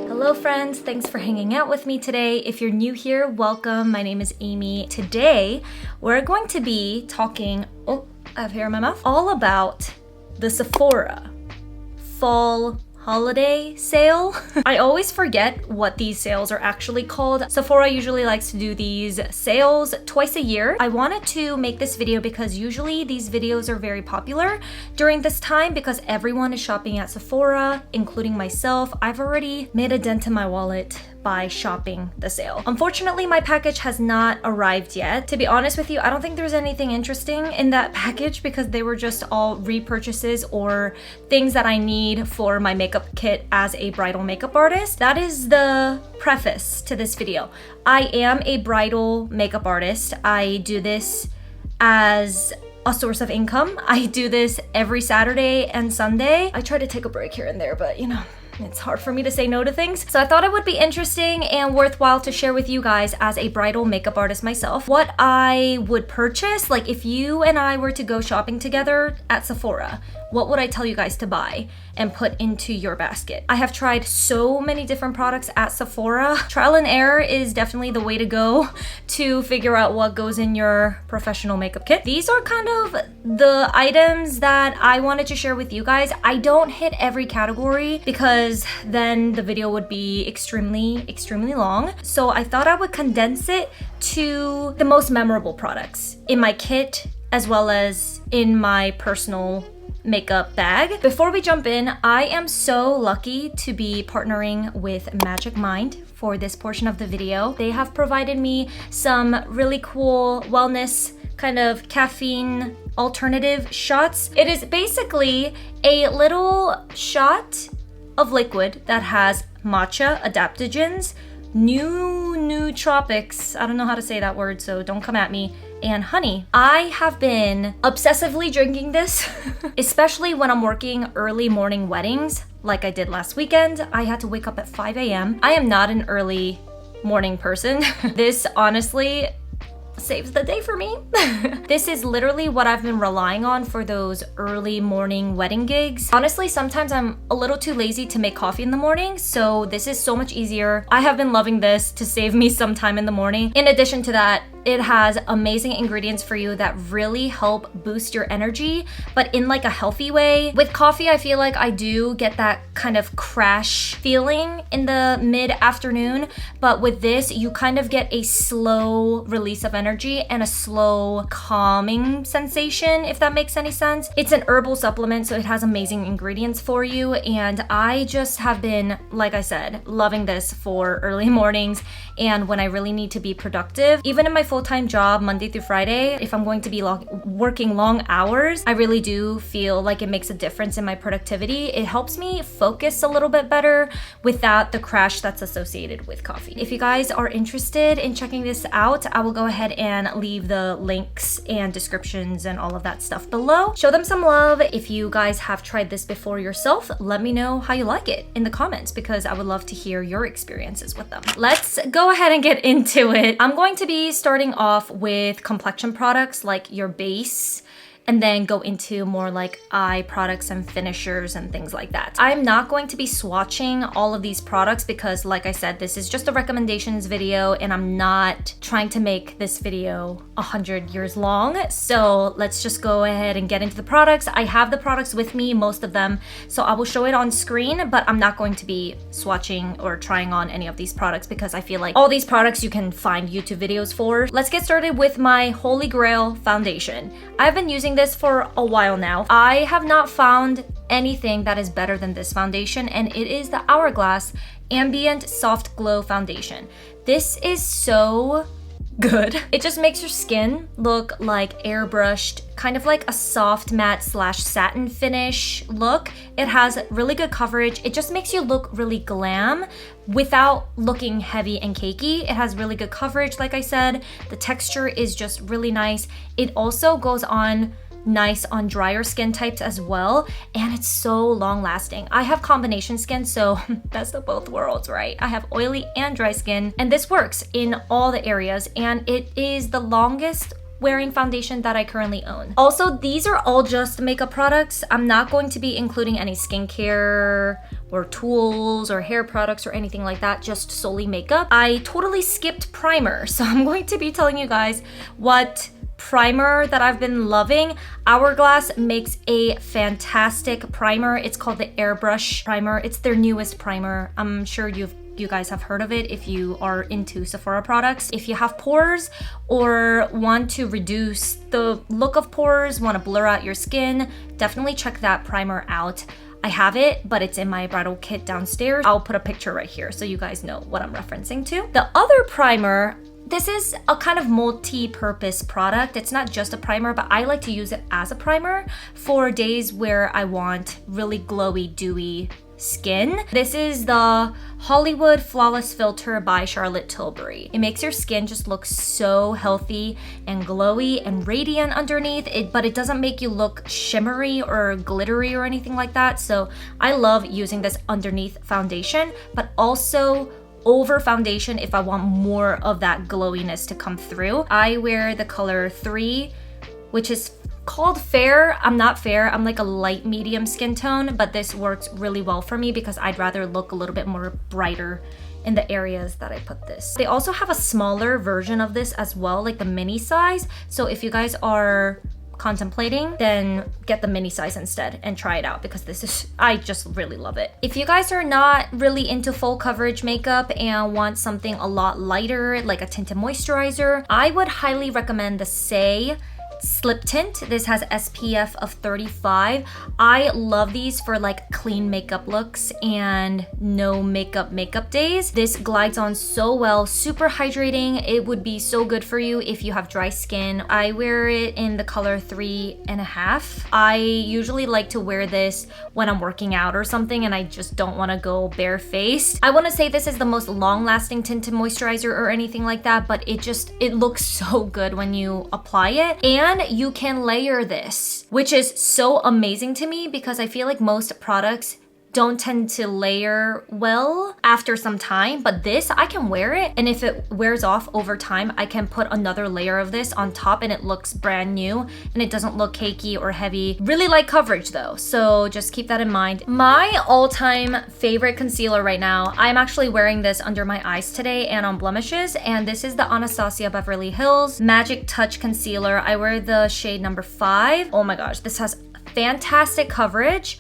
Hello friends, thanks for hanging out with me today. If you're new here, welcome. My name is Amy. Today, we're going to be talking, I have hair in my mouth, all about the Sephora fall holiday sale. I always forget what these sales are actually called. Sephora usually likes to do these sales twice a year. I wanted to make this video because usually these videos are very popular during this time because everyone is shopping at Sephora, including myself. I've already made a dent in my wallet by shopping the sale. Unfortunately, my package has not arrived yet. To be honest with you, I don't think there's anything interesting in that package because they were just all repurchases or things that I need for my makeup kit as a bridal makeup artist. That is the preface to this video. I am a bridal makeup artist. I do this as a source of income. I do this every Saturday and Sunday. I try to take a break here and there, but you know, it's hard for me to say no to things. So I thought it would be interesting and worthwhile to share with you guys as a bridal makeup artist myself, what I would purchase. Like if you and I were to go shopping together at Sephora, what would I tell you guys to buy and put into your basket? I have tried so many different products at Sephora. Trial and error is definitely the way to go to figure out what goes in your professional makeup kit. These are kind of the items that I wanted to share with you guys. I don't hit every category because then the video would be extremely long. So I thought I would condense it to the most memorable products in my kit as well as in my personal makeup bag. Before we jump in, I am so lucky to be partnering with MAGICMIND for this portion of the video. They have provided me some really cool wellness kind of caffeine alternative shots. It is basically a little shot of liquid that has matcha adaptogens, nootropics, I don't know how to say that word, so don't come at me, and honey. I have been obsessively drinking this, especially when I'm working early morning weddings like I did last weekend. I had to wake up at 5 a.m. I am not an early morning person. This honestly saves the day for me. This is literally what I've been relying on for those early morning wedding gigs. Honestly, sometimes I'm a little too lazy to make coffee in the morning, so this is so much easier. I have been loving this to save me some time in the morning. In addition to that, it has amazing ingredients for you that really help boost your energy, but in like a healthy way. With coffee, I feel like I do get that kind of crash feeling in the mid-afternoon, but with this, you kind of get a slow release of energy and a slow calming sensation, if that makes any sense. It's an herbal supplement, so it has amazing ingredients for you, and I just have been, like I said, loving this for early mornings and when I really need to be productive. Even in my full-time job, Monday through Friday, if I'm going to be working long hours, I really do feel like it makes a difference in my productivity. It helps me focus a little bit better without the crash that's associated with coffee. If you guys are interested in checking this out, I will go ahead and leave the links and descriptions and all of that stuff below. Show them some love. If you guys have tried this before yourself, let me know how you like it in the comments because I would love to hear your experiences with them. Let's go ahead and get into it. I'm going to be starting off with complexion products like your base, and then go into more like eye products and finishers and things like that. I'm not going to be swatching all of these products because, like I said, this is just a recommendations video and I'm not trying to make this video 100 years long. So let's just go ahead and get into the products. I have the products with me, most of them, so I will show it on screen, but I'm not going to be swatching or trying on any of these products because I feel like all these products you can find YouTube videos for. Let's get started with my Holy Grail foundation. I've been using this for a while now. I have not found anything that is better than this foundation, and it is the Hourglass Ambient Soft Glow Foundation. This is so good. It just makes your skin look like airbrushed, kind of like a soft matte slash satin finish look. It has really good coverage. It just makes you look really glam without looking heavy and cakey. It has really good coverage, like I said. The texture is just really nice. It also goes on nice on drier skin types as well, and it's so long lasting. I have combination skin, so best of both worlds, right? I have oily and dry skin, and this works in all the areas, and it is the longest wearing foundation that I currently own. Also, these are all just makeup products. I'm not going to be including any skincare or tools or hair products or anything like that, just solely makeup. I totally skipped primer, so I'm going to be telling you guys what primer that I've been loving. Hourglass makes a fantastic primer. It's called the Airbrush primer. It's their newest primer. I'm sure you guys have heard of it if you are into Sephora products. If you have pores or want to reduce the look of pores, want to blur out your skin, definitely check that primer out. I have it, but it's in my bridal kit downstairs. I'll put a picture right here so you guys know what I'm referencing to. The other primer, this is a kind of multi-purpose product. It's not just a primer, but I like to use it as a primer for days where I want really glowy, dewy skin. This is the Hollywood Flawless Filter by Charlotte Tilbury. It makes your skin just look so healthy and glowy and radiant underneath it, but it doesn't make you look shimmery or glittery or anything like that. So I love using this underneath foundation, but also over foundation if I want more of that glowiness to come through. I wear the color 3, which is called fair. I'm not fair. I'm like a light medium skin tone, but this works really well for me because I'd rather look a little bit more brighter in the areas that I put this. They also have a smaller version of this as well, like the mini size. So if you guys are contemplating, then get the mini size instead and try it out because I just really love it. If you guys are not really into full coverage makeup and want something a lot lighter, like a tinted moisturizer, I would highly recommend the Say Slip Tint. This has SPF of 35. I love these for like clean makeup looks and no makeup days. This glides on so well, super hydrating. It would be so good for you if you have dry skin. I wear it in the color 3.5. I usually like to wear this when I'm working out or something and I just don't want to go barefaced. I want to say this is the most long-lasting tinted moisturizer or anything like that, but it looks so good when you apply it. And you can layer this, which is so amazing to me because I feel like most products don't tend to layer well after some time, but this, I can wear it, and if it wears off over time, I can put another layer of this on top and it looks brand new and it doesn't look cakey or heavy. Really light coverage though, so just keep that in mind. My all-time favorite concealer right now, I'm actually wearing this under my eyes today and on blemishes, and this is the Anastasia Beverly Hills Magic Touch Concealer. I wear the shade number 5. Oh my gosh, this has fantastic coverage,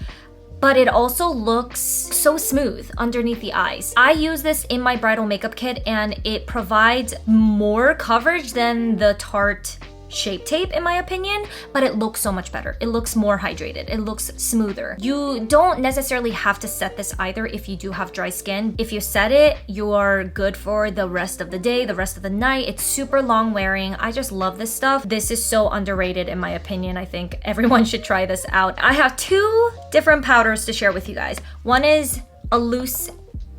but it also looks so smooth underneath the eyes. I use this in my bridal makeup kit and it provides more coverage than the Tarte Shape Tape in my opinion, but it looks so much better. It looks more hydrated. It looks smoother. You don't necessarily have to set this either if you do have dry skin. If you set it, you are good for the rest of the day, the rest of the night. It's super long wearing. I just love this stuff. This is so underrated in my opinion. I think everyone should try this out. I have 2 different powders to share with you guys. One is a loose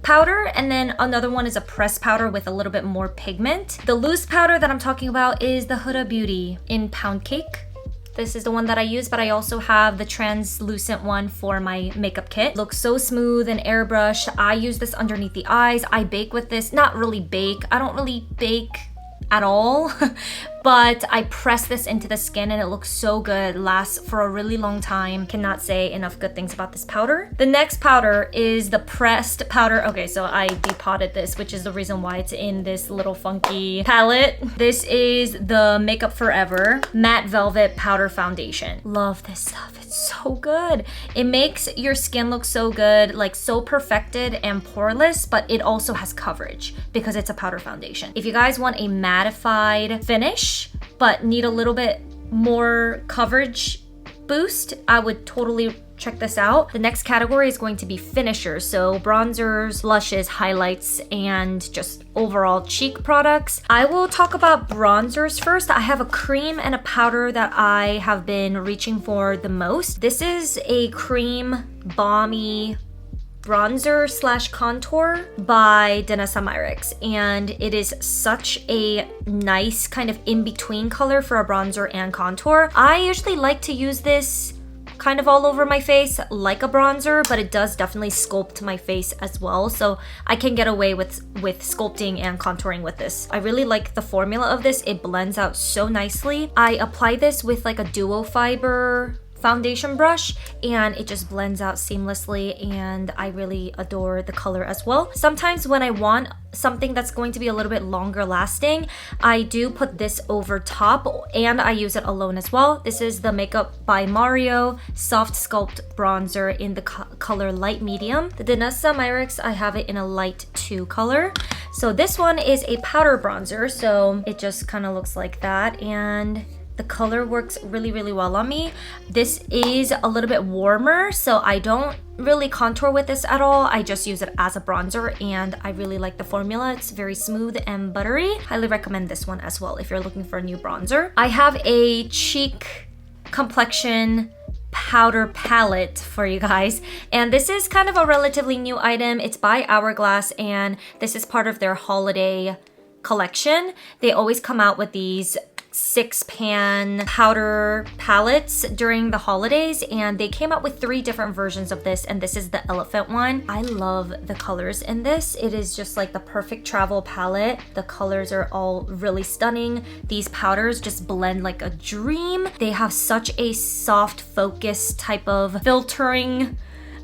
powder and then another one is a pressed powder with a little bit more pigment. The loose powder that I'm talking about is the Huda Beauty in Pound Cake. This is the one that I use, but I also have the translucent one for my makeup kit. Looks so smooth and airbrush. I use this underneath the eyes. I bake with this. Not really bake. I don't really bake at all, but I press this into the skin and it looks so good. Lasts for a really long time. Cannot say enough good things about this powder. The next powder is the pressed powder. Okay, so I depotted this, which is the reason why it's in this little funky palette. This is the Makeup Forever Matte Velvet Powder Foundation. Love this stuff. It's so good. It makes your skin look so good, like so perfected and poreless, but it also has coverage because it's a powder foundation. If you guys want a mattified finish, but need a little bit more coverage boost, I would totally check this out. The next category is going to be finishers, so bronzers, blushes, highlights, and just overall cheek products. I will talk about bronzers first. I have a cream and a powder that I have been reaching for the most. This is a cream balmy bronzer slash contour by Danessa Myricks, and it is such a nice kind of in-between color for a bronzer and contour. I usually like to use this kind of all over my face like a bronzer, but it does definitely sculpt my face as well. So I can get away with sculpting and contouring with this. I really like the formula of this. It blends out so nicely. I apply this with like a duo fiber foundation brush and it just blends out seamlessly, and I really adore the color as well. Sometimes when I want something that's going to be a little bit longer lasting, I do put this over top and I use it alone as well. This is the Makeup by Mario Soft Sculpt Bronzer in the color light medium. The Danessa Myrix, I have it in a light 2 color. So this one is a powder bronzer, so it just kind of looks like that, and the color works really, really well on me. This is a little bit warmer, so I don't really contour with this at all. I just use it as a bronzer, and I really like the formula. It's very smooth and buttery. Highly recommend this one as well if you're looking for a new bronzer. I have a cheek complexion powder palette for you guys, and this is kind of a relatively new item. It's by Hourglass, and this is part of their holiday collection. They always come out with these 6-pan powder palettes during the holidays, and they came out with 3 different versions of this, and this is the elephant one. I love the colors in this. It is just like the perfect travel palette. The colors are all really stunning. These powders just blend like a dream. They have such a soft focus type of filtering,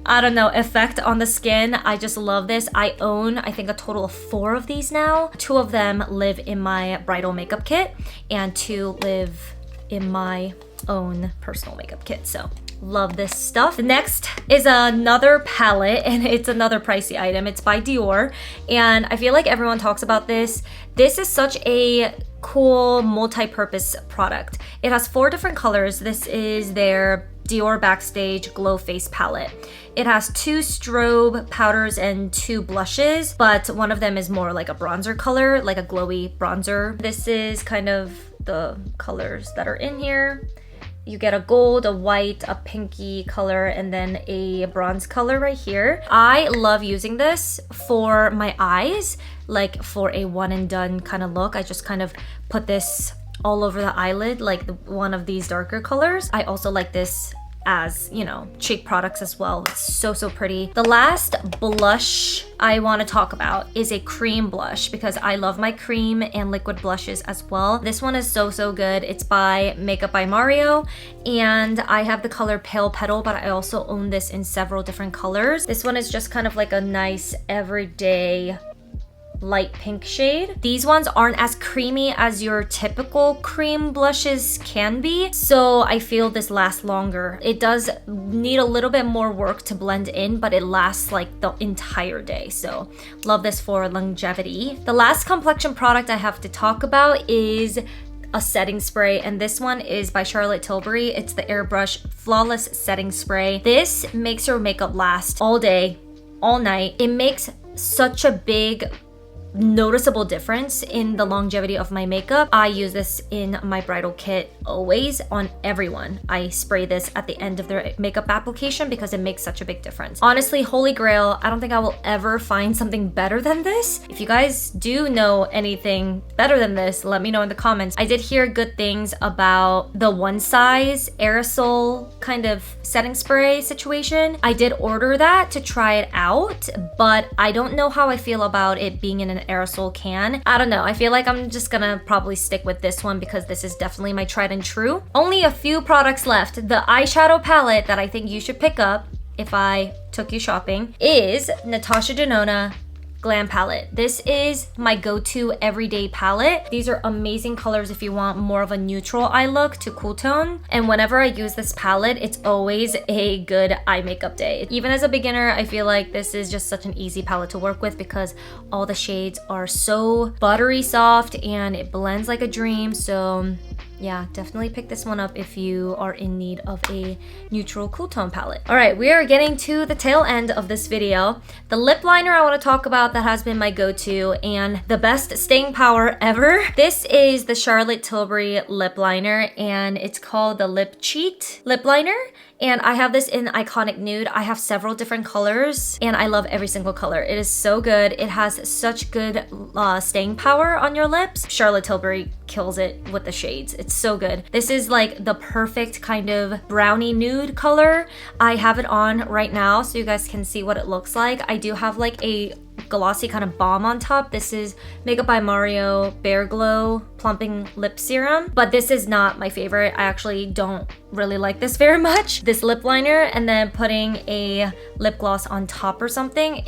I don't know, effect on the skin. I just love this. I own, I think, a total of 4 of these now. 2 of them live in my bridal makeup kit, and 2 live in my own personal makeup kit. So love this stuff. The next is another palette, and it's another pricey item. It's by Dior, and I feel like everyone talks about this. This is such a cool multi-purpose product. It has 4 different colors. This is their Dior Backstage Glow Face Palette. It has 2 strobe powders and 2 blushes, but one of them is more like a bronzer color, like a glowy bronzer. This is kind of the colors that are in here. You get a gold, a white, a pinky color, and then a bronze color right here. I love using this for my eyes, like for a one and done kind of look. I just kind of put this all over the eyelid, like one of these darker colors. I also like this as, you know, cheek products as well. It's so, so pretty. The last blush I want to talk about is a cream blush, because I love my cream and liquid blushes as well. This one is so, so good. It's by Makeup by Mario, and I have the color Pale Petal, but I also own this in several different colors. This one is just kind of like a nice everyday light pink shade. These ones aren't as creamy as your typical cream blushes can be, so I feel this lasts longer. It does need a little bit more work to blend in, but it lasts like the entire day, so love this for longevity. The last complexion product I have to talk about is a setting spray, and this one is by Charlotte Tilbury. It's the Airbrush Flawless Setting Spray. This makes your makeup last all day, all night. It makes such a big noticeable difference in the longevity of my makeup. I use this in my bridal kit always on everyone. I spray this at the end of their makeup application because it makes such a big difference. Honestly, holy grail. I don't think I will ever find something better than this. If you guys do know anything better than this, let me know in the comments. I did hear good things about the one size aerosol kind of setting spray situation. I did order that to try it out, but I don't know how I feel about it being in an aerosol can. I don't know. I feel like I'm just gonna probably stick with this one because this is definitely my tried and true. Only a few products left. The eyeshadow palette that I think you should pick up if I took you shopping is Natasha Denona Glam Palette. This is my go-to everyday palette. These are amazing colors if you want more of a neutral eye look to cool tone. And whenever I use this palette, it's always a good eye makeup day. Even as a beginner, I feel like this is just such an easy palette to work with because all the shades are so buttery soft and it blends like a dream. So yeah, definitely pick this one up if you are in need of a neutral cool tone palette. All right, we are getting to the tail end of this video. The lip liner I want to talk about that has been my go-to and the best staying power ever. This is the Charlotte Tilbury lip liner, and it's called the Lip Cheat lip liner. And I have this in Iconic Nude. I have several different colors and I love every single color. It is so good. It has such good staying power on your lips. Charlotte Tilbury kills it with the shades. It's so good. This is like the perfect kind of brownie nude color. I have it on right now so you guys can see what it looks like. I do have like a glossy kind of balm on top. This is Makeup by Mario Bare Glow Plumping Lip Serum, but this is not my favorite. I actually don't really like this very much. This lip liner and then putting a lip gloss on top or something,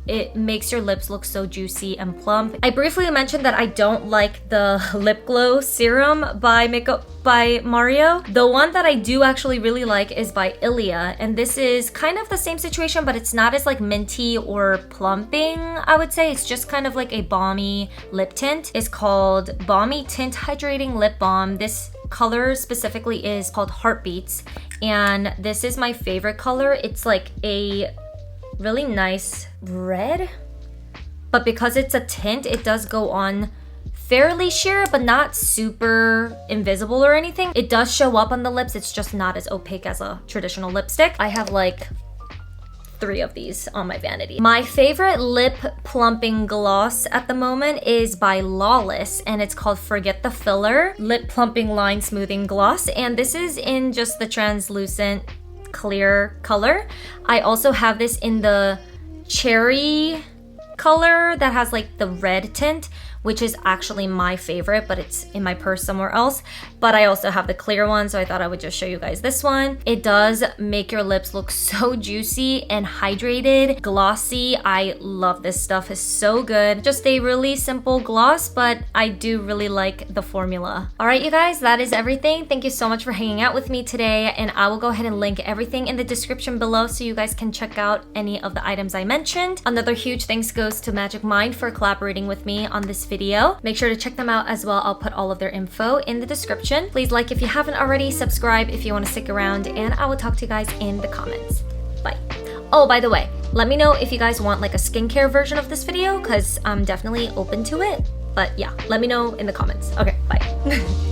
it makes your lips look so juicy and plump. I briefly mentioned that I don't like the lip glow serum by Makeup by Mario. The one that I do actually really like is by Ilia, and this is kind of the same situation, but it's not as like minty or plumping, I would say. It's just kind of like a balmy lip tint. It's called Balmy Tint Hydrating Lip Balm. This color specifically is called Heartbeats, and this is my favorite color. It's like a really nice red, but because it's a tint, it does go on fairly sheer, but not super invisible or anything. It does show up on the lips. It's just not as opaque as a traditional lipstick. I have like 3 of these on my vanity. My favorite lip plumping gloss at the moment is by Lawless, and it's called Forget the Filler Lip Plumping Line Smoothing Gloss, and this is in just the translucent clear color. I also have this in the cherry color that has like the red tint, which is actually my favorite, but it's in my purse somewhere else. But I also have the clear one, so I thought I would just show you guys this one. It does make your lips look so juicy and hydrated, glossy. I love this stuff. It's so good. Just a really simple gloss, but I do really like the formula. All right, you guys, that is everything. Thank you so much for hanging out with me today, and I will go ahead and link everything in the description below so you guys can check out any of the items I mentioned. Another huge thanks goes to MAGICMIND for collaborating with me on this video. Make sure to check them out as well. I'll put all of their info in the description. Please like if you haven't already, subscribe if you want to stick around, and I will talk to you guys in the comments. Bye. Oh, by the way, let me know if you guys want like a skincare version of this video, because I'm definitely open to it. But yeah, let me know in the comments. Okay, bye.